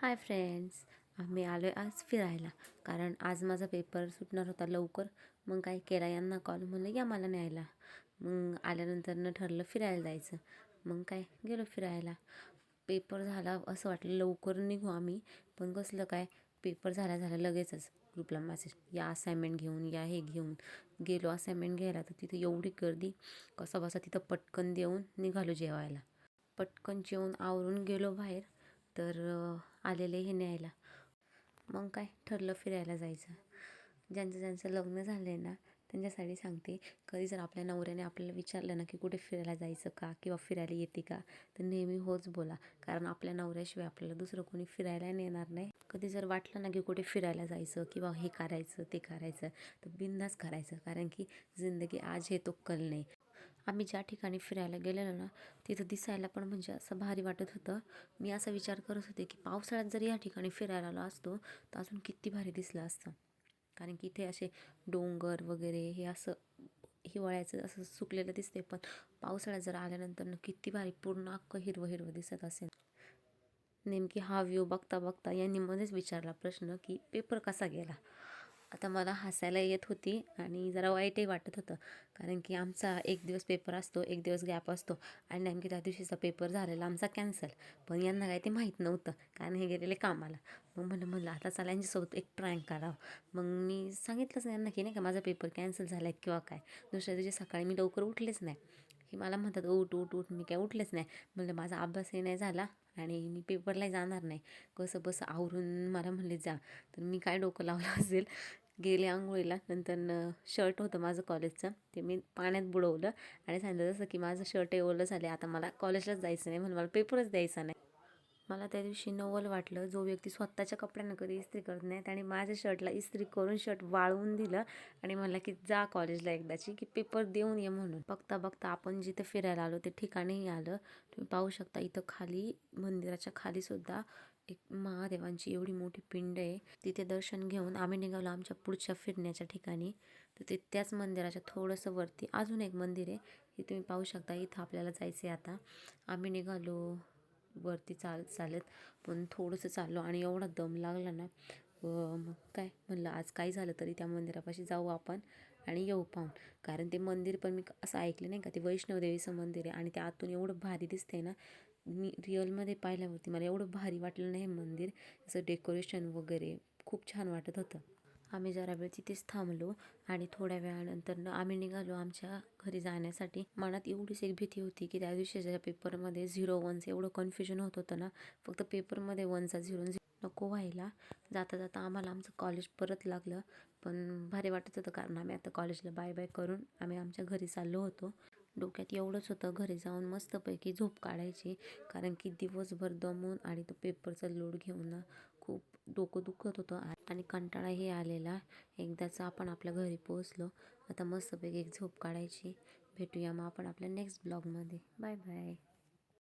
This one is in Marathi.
हाय फ्रेंड्स, आम्ही आलो आहे आज फिरायला. कारण आज माझा पेपर सुटणार होता लवकर. मग काय केला, यांना कॉल म्हणलं या मला न्यायला. मग आल्यानंतर ठरलं फिरायला जायचं. मग काय गेलो फिरायला. पेपर झाला असं वाटलं लवकर निघू आम्ही, पण कसलं काय, पेपर झाल्या लगेचच ग्रुपला मेसेज, या असाइनमेंट घेऊन या, हे घेऊन. गेलो असाइनमेंट घ्यायला, तर तिथे एवढी गर्दी, कसं बसा तिथं पटकन देऊन निघालो जेवायला. पटकन जेवून आवरून गेलो बाहेर, तर आलेले हे न्यायला. मग काय ठरलं फिरायला जायचं. ज्यांचं ज्यांचं लग्न झालं आहे ना, त्यांच्यासाठी सांगते, कधी जर आपल्या नवऱ्याने आपल्याला विचारलं ना की कुठे फिरायला जायचं का, किंवा फिरायला येते का, तर नेहमी होच बोला. कारण आपल्या नवऱ्याशिवाय आपल्याला दुसरं कोणी फिरायला नेणार नाही. कधी जर वाटलं ना की कुठे फिरायला जायचं किंवा हे करायचं ते करायचं, तर बिनधास्त करायचं. कारण की जिंदगी आज है तो कल नाही. आम्ही ज्या ठिकाणी फिरायला गेलेलो ना, तिथं दिसायला पण म्हणजे असं भारी वाटत होतं. मी असा विचार करत होते की पावसाळ्यात जर या ठिकाणी फिरायला आलो असतो तर अजून किती भारी दिसलं असतं. कारण की इथे असे डोंगर वगैरे हे असं हिवाळ्याचं असं सुकलेलं दिसते, पण पावसाळ्यात जर आल्यानंतर किती भारी पूर्ण अख्खं हिरवं हिरवं दिसत असेल. नेमकी हा व्ह्यू बघता बघता यांनी मध्येच विचारला प्रश्न की पेपर कसा गेला. आता मला हसायला येत होती आणि जरा वाईटही वाटत होतं. कारण की आमचा एक दिवस पेपर असतो, एक दिवस गॅप असतो, आणि नेमकी त्या दिवशीचा पेपर झालेला आमचा कॅन्सल. पण यांना काय ते माहीत नव्हतं, कारण हे गेलेले कामाला. मग म्हणलं आता चला यांच्यासोबत एक प्रँक करावं. मग मी सांगितलंच नाही यांना की नाही का माझा पेपर कॅन्सल झाला आहे किंवा काय. दुसऱ्या दिवशी सकाळी मी लवकर उठलेच नाही. हे मला म्हणतात उठ उठ उठ, मी काय उठलेच नाही. म्हणलं माझा अभ्यासही नाही झाला आणि मी पेपरलाही जाणार नाही. कसं बसं आवरून मला म्हणले जा. तर मी काय डोकं लावलं असेल, गेले आंघोळीला. नंतर शर्ट होतं माझं कॉलेजचं, ते मी पाण्यात बुडवलं आणि सांगितलं जसं की माझं शर्टही ओलं झाले, आता मला कॉलेजलाच जायचं नाही, म्हणून मला पेपरच द्यायचा नाही. मला त्या दिवशी नवल वाटलं. जो व्यक्ती स्वतःच्या कपड्यांना कधी इस्त्री करत नाही त्याने माझ्या शर्टला इस्त्री करून शर्ट वाळवून दिलं आणि म्हणलं की जा कॉलेजला एकदाची, की पेपर देऊन ये म्हणून. बघता बघता आपण जिथं फिरायला आलो ते ठिकाणीही आलं. तुम्ही पाहू शकता इथं खाली मंदिराच्या खाली सुद्धा एक महादेवांची एवढी मोठी पिंड आहे. तिथे दर्शन घेऊन आम्ही निघालो आमच्या पुढच्या फिरण्याच्या ठिकाणी. तर ते त्याच मंदिराच्या थोडंसं वरती अजून एक मंदिर आहे, हे तुम्ही पाहू शकता. इथं आपल्याला जायचं आहे. आता आम्ही निघालो वरती चालत, पण थोडंसं चाललो आणि एवढा दम लागला ना, मग काय म्हणलं आज काय झालं तरी त्या मंदिरापाशी जाऊ आपण आणि येऊ पाहून. कारण ते मंदिर पण मी असं ऐकलं नाही का, ते वैष्णवदेवीचं मंदिर आहे आणि ते आतून एवढं भारी दिसतंय ना. मी रिअलमध्ये पाहिल्यावरती मला एवढं भारी वाटलं नाही मंदिर. असं डेकोरेशन वगैरे खूप छान वाटत होतं. आम्ही जरा वेळ तिथेच थांबलो आणि थोड्या वेळानंतर आम्ही निघालो आमच्या घरी जाण्यासाठी. मनात एवढीच एक भीती होती की त्या दिवशीच्या पेपरमध्ये 0-1 एवढं कन्फ्युजन होत होतं ना, फक्त पेपरमध्ये 1चा 0 नको व्हायला. जाता जाता आम्हाला आमचं कॉलेज परत लागलं, पण भारी वाटत होतं. कारण आम्ही आता कॉलेजला बाय बाय करून आम्ही आमच्या घरी चाललो होतो. डोक्यात एवढंच होतं घरी जाऊन मस्तपैकी झोप काढायची. कारण की दिवसभर दमून आणि तो पेपरचा लोड घेऊन ना खूप डोकं दुखत होतं आणि कंटाळाही आलेला. एकदाच आपण आपल्या घरी पोहोचलो. आता मस्तपैकी एक झोप काढायची. भेटूया मग आपण आपल्या नेक्स्ट ब्लॉगमध्ये. Bye bye.